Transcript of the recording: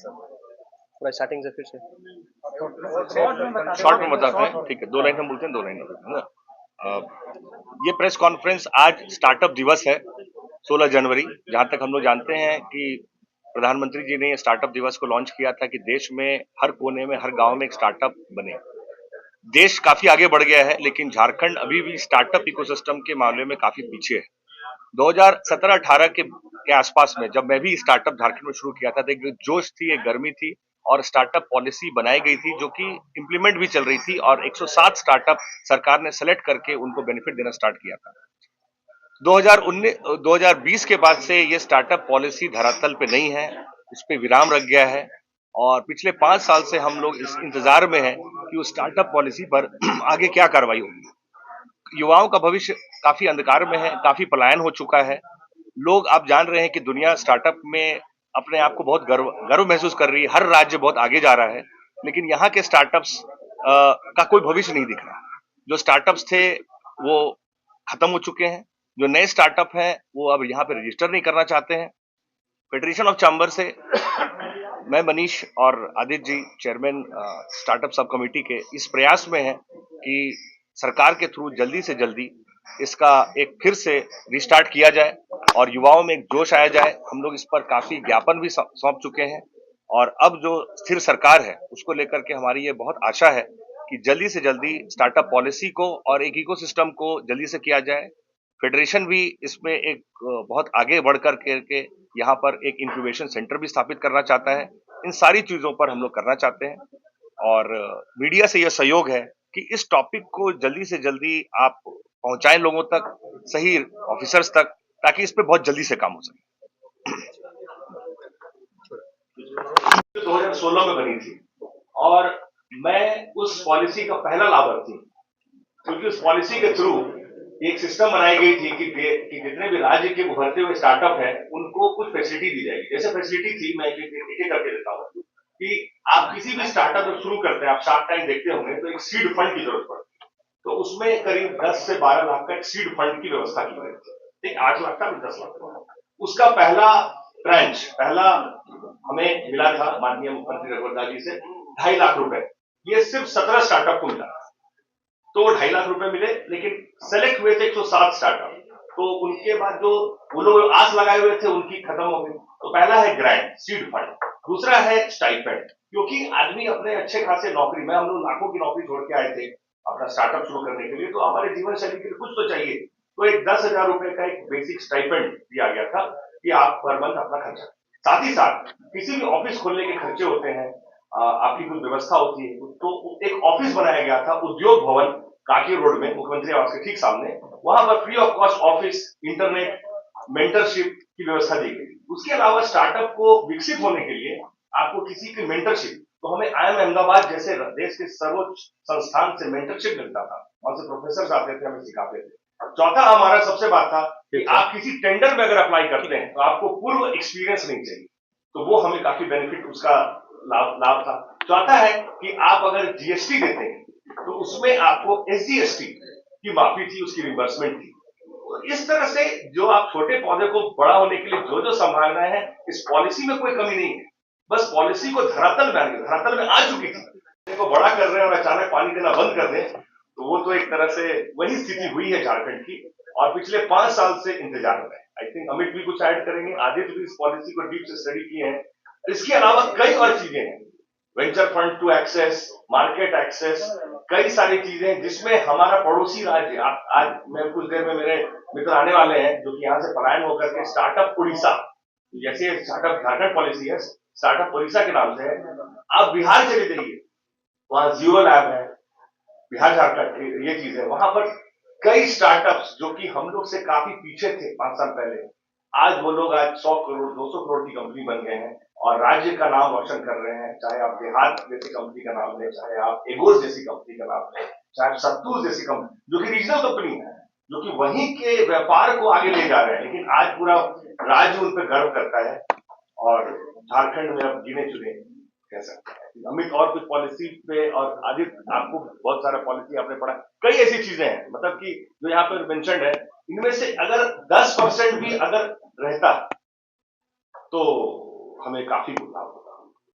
पूरा स्टार्टिंग से फिर से शॉर्ट में बताते हैं, ठीक है। 2 लाइन हम बोलते हैं, 2 लाइन बोलते हैं ना। ये प्रेस कॉन्फ्रेंस आज स्टार्टअप दिवस है, 16 जनवरी। जहां तक हम लोग जानते हैं कि प्रधानमंत्री जी ने स्टार्टअप दिवस को लॉन्च किया था कि देश में हर कोने में, हर गांव में एक स्टार्टअप बने। देश काफी आगे बढ़ गया है, लेकिन झारखंड अभी भी स्टार्टअप इकोसिस्टम के मामले में काफी पीछे है। 2017-18 के आसपास में जब मैं भी स्टार्टअप झारखंड में शुरू किया था, तो एक जोश थी, एक गर्मी थी और स्टार्टअप पॉलिसी बनाई गई थी जो कि इंप्लीमेंट भी चल रही थी और 107 स्टार्टअप सरकार ने सेलेक्ट करके उनको बेनिफिट देना स्टार्ट किया था। 2020 के बाद से ये स्टार्टअप पॉलिसी धरातल पे नहीं है, इस पे विराम रख गया है और पिछले 5 साल से हम लोग इस इंतजार में हैं कि उस स्टार्टअप पॉलिसी पर आगे क्या कार्रवाई होगी। युवाओं का भविष्य काफी अंधकार में है, काफी पलायन हो चुका है। लोग आप जान रहे हैं कि दुनिया स्टार्टअप में अपने आप को बहुत गर्व महसूस कर रही है, हर राज्य बहुत आगे जा रहा है, लेकिन यहाँ के स्टार्टअप्स का कोई भविष्य नहीं दिख रहा। जो स्टार्टअप्स थे वो खत्म हो चुके हैं, जो नए स्टार्टअप हैं वो अब यहाँ पे रजिस्टर नहीं करना चाहते हैं। फेडरेशन ऑफ चैम्बर से मैं मनीष और Aditya ji chairman startup sub committee के इस प्रयास में हैं कि सरकार के थ्रू जल्दी से जल्दी इसका एक फिर से रिस्टार्ट किया जाए और युवाओं में एक जोश आया जाए। हम लोग इस पर काफी ज्ञापन भी सौंप चुके हैं और अब जो स्थिर सरकार है उसको लेकर के हमारी ये बहुत आशा है कि जल्दी से जल्दी स्टार्टअप पॉलिसी को और एक इकोसिस्टम को जल्दी से किया जाए। फेडरेशन भी इसमें एक बहुत आगे बढ़ करके यहाँ पर एक इंक्यूबेशन सेंटर भी स्थापित करना चाहता है। इन सारी चीजों पर हम लोग करना चाहते हैं और मीडिया से यह सहयोग है कि इस टॉपिक को जल्दी से जल्दी आप पहुंचाएं लोगों तक, सही ऑफिसर्स तक, ताकि इस पे बहुत जल्दी से काम हो सके। 2016 में बनी थी और मैं उस पॉलिसी का पहला लाभार्थी, क्योंकि उस पॉलिसी के थ्रू एक सिस्टम बनाई गई थी कि जितने भी राज्य के उभरते हुए स्टार्टअप है उनको कुछ फैसिलिटी दी जाएगी। जैसे फैसिलिटी थी, मैं एक करके देता हूँ कि आप किसी भी स्टार्टअप जब शुरू करते हैं, आप शार्क टैंक देखते होंगे तो एक सीड फंड की जरूरत पड़ती है। तो उसमें करीब 10 से 12 लाख का एक सीड फंड की व्यवस्था की गई थी। 8 लाख का, 10 लाख का। उसका पहला ट्रांच हमें मिला था माननीय मुख्यमंत्री रघुवर दास जी से 2.5 लाख रुपए। ये सिर्फ 17 स्टार्टअप को मिला, तो 2.5 लाख रुपए मिले, लेकिन सेलेक्ट हुए थे 107 स्टार्टअप। तो उनके बाद जो वो लोग आस लगाए हुए थे उनकी खत्म हो गई। तो पहला है ग्रांट, सीड फंड। दूसरा है स्टाइपेंड, क्योंकि आदमी अपने अच्छे खासे नौकरी में, हम लोग लाखों की नौकरी छोड़ के आए थे अपना स्टार्टअप शुरू करने के लिए, तो हमारे जीवन शैली के लिए कुछ तो चाहिए। तो एक 10,000 रुपए का एक बेसिक स्टाइपेंड दिया गया था कि आप पर मंथ अपना खर्चा। साथ ही साथ किसी भी ऑफिस खोलने के खर्चे होते हैं, आपकी कुछ व्यवस्था होती है, तो एक ऑफिस बनाया गया था उद्योग भवन कांके रोड में, मुख्यमंत्री आवास के ठीक सामने। वहां पर free of cost office, internet, mentorship की व्यवस्था दी गई। उसके अलावा स्टार्टअप को विकसित होने के लिए आपको किसी की मेंटरशिप, तो हमें IIM अहमदाबाद जैसे देश के सर्वोच्च संस्थान से मेंटरशिप मिलता था, वहां से प्रोफेसर आते थे, हमें सिखाते थे। चौथा हमारा सबसे बात था कि आप किसी टेंडर में अगर अप्लाई करते हैं तो आपको पूर्व एक्सपीरियंस नहीं चाहिए, तो वो हमें काफी बेनिफिट उसका लाभ था। चौथा है कि आप अगर GST देते हैं तो उसमें आपको SGST की माफी थी, उसकी रिम्बर्समेंट थी। तो इस तरह से जो आप छोटे पौधे को बड़ा होने के लिए जो संभावनाएं हैं, इस पॉलिसी में कोई कमी नहीं है। बस पॉलिसी को धरातल में आ चुकी थी, को बड़ा कर रहे हैं और अचानक पानी देना बंद कर दें, तो वो तो एक तरह से वही स्थिति हुई है झारखंड की और पिछले 5 साल से इंतजार में। आई थिंक अमित भी कुछ ऐड करेंगे, आदित्य भी इस पॉलिसी को डीप से स्टडी किए हैं। इसके अलावा कई और चीजें हैं, venture fund to access, market access, कई सारी चीजें जिसमें हमारा पड़ोसी राज्य, आज मैं कुछ देर में मेरे मित्र आने वाले हैं जो कि यहाँ से पलायन होकर के स्टार्टअप उड़ीसा, जैसे स्टार्टअप झारखंड पॉलिसी है, स्टार्टअप उड़ीसा के नाम से है। आप बिहार चले जाइए, वहां जीरो लैब है, बिहार झारखंड ये चीज है। वहां पर कई स्टार्टअप्स जो कि हम लोग से काफी पीछे थे 5 साल पहले, आज वो लोग आज 100 करोड़ 200 करोड़ की कंपनी बन गए हैं और राज्य का नाम रोशन कर रहे हैं। चाहे आप देहात जैसी कंपनी का नाम लें, चाहे आप एगोज जैसी कंपनी का नाम लें, चाहे आप सत्तू जैसी कंपनी जो कि रीजनल कंपनी है, जो कि वहीं के व्यापार को आगे ले जा रहे हैं, लेकिन आज पूरा राज्य उन पर गर्व करता है और झारखंड में अब गिने चुने कह सकते हैं। अमित और कुछ पॉलिसी पे, और आदित्य आपको बहुत सारा पॉलिसी आपने पढ़ा, कई ऐसी चीजें हैं मतलब कि जो यहाँ पर मेंशन्ड है, इनमें से अगर 10% भी अगर रहता तो हमें काफी लाभ होता।